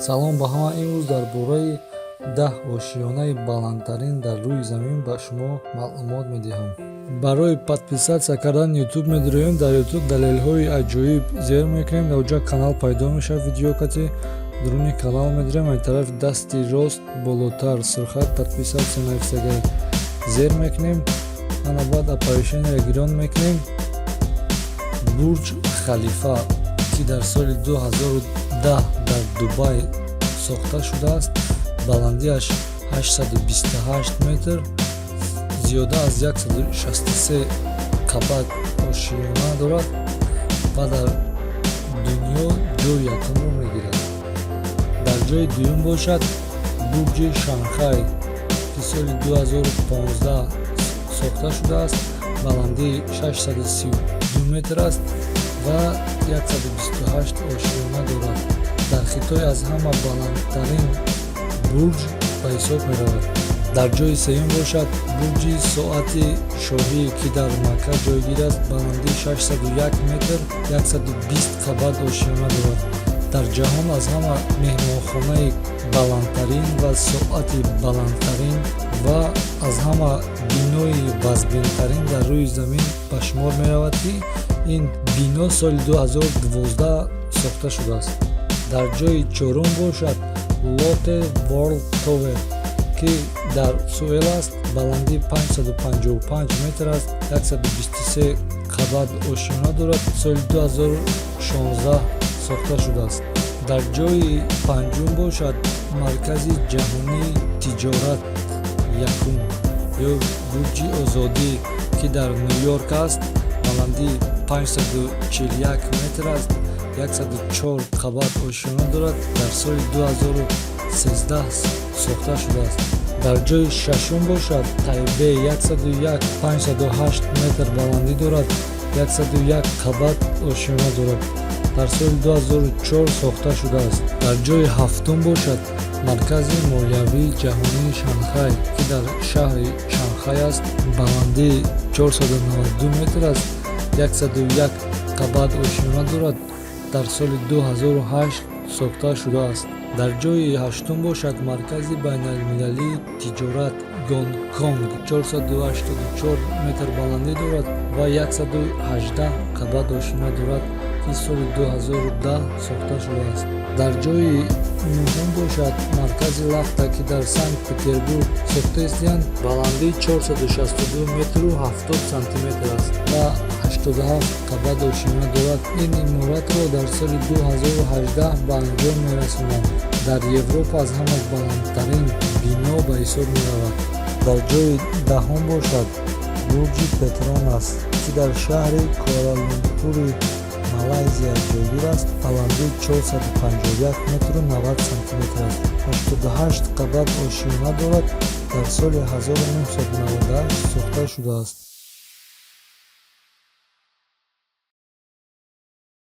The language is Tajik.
салом ба ҳама. имрӯз дар бораи 10 ошиёнаи баландтарин дар рӯи замин ба шумо маълумот медиҳам. барои подписатсия кардан YouTube медироем. Дар YouTube далелҳои аҷоиб зер мекунем. дар оҷа канал пайдо мешавад. видеокати дуруни канал медирем. ай тарафи дасти рост болотар сурхат подписатсия нависага зер мекунем. ана баъд оператсияро гирён мекунем. бурҷ халифа ки дар соли 2010 дар Дубай сохта шудааст. баландиаш 828 метр, зиёда аз 163 қабат ошиёна дорад ва дар дунё ҷои якумро мегирад. дар ҷои дуюм бошад бурҷи Шанхай ки соли 2015 сохта шудааст. баландии 632 метр аст ва 128 ошиёна дорад. дар Хитой аз ҳама баландтарин бурҷ ба ҳисоб меравад. дар ҷои сеюм бошад бурҷи соати шоҳӣ ки дар Макка ҷойгир аст. баландии 601 метр, 120 қабат ошиёна дорад. дар ҷаҳон аз ҳама меҳмонхонаи баландтарин ва соати баландтарин ва аз ҳама бинои базбинтарин дар рӯи замин ба шумор меравад ки ин бино соли 2012 сохта шудааст. дар ҷои чорум бошад Lotte World Tower ки дар Суэл аст. баландии 555 метр аст, 123 қабат ошиёна дорад. соли 2016 сохта шудааст. дар ҷои панҷум бошад маркази ҷаҳонии тиҷорат якум ё бурҷи озодӣ ки дар Ню-Йорк аст. баландии 541 метр аст, 104 қабат ошиёна дорад. дар соли 2013 сохта шудааст. дар ҷои шашум бошад Тайбэй 101 508 метр баландӣ дорад, 101 қабат ошиёна дорад. дар соли 2004 сохта шудааст. дар ҷои ҳафтум бошад маркази молиявии ҷаҳонии Шанхай ки дар шаҳри Шанхай аст. баландии 492 метр аст, 101 қабат ошиёна дорад. дар соли 2008 сохта шудааст. дар ҷои ҳаштум бошад маркази байналмилалии тиҷорат Гонконг 484 метр баландӣ дорад ва 118 қабат ошиёна дорад ки соли 2010 сохта шудааст. дар ҷои нӯҳум бошад маркази лахта ки дар Санкт-Петербург сохта истанд. баландии 462 метру 70 сантиметр аст ва 87 қабат ошиёна дорад. ин иморатро дар соли 2018 ба анҷом мерасонанд. дар Европа аз ҳама баландтарин бино ба ҳисоб меравад. дар ҷои даҳум бошад бурҷи Петронас ки дар шаҳри Куала-Лумпури Малайзия ҷойгир аст. баландии 451 метру 90 сантиметр аст, 88 қабат ошиёна дорад. дар соли 1998 сохта шудааст.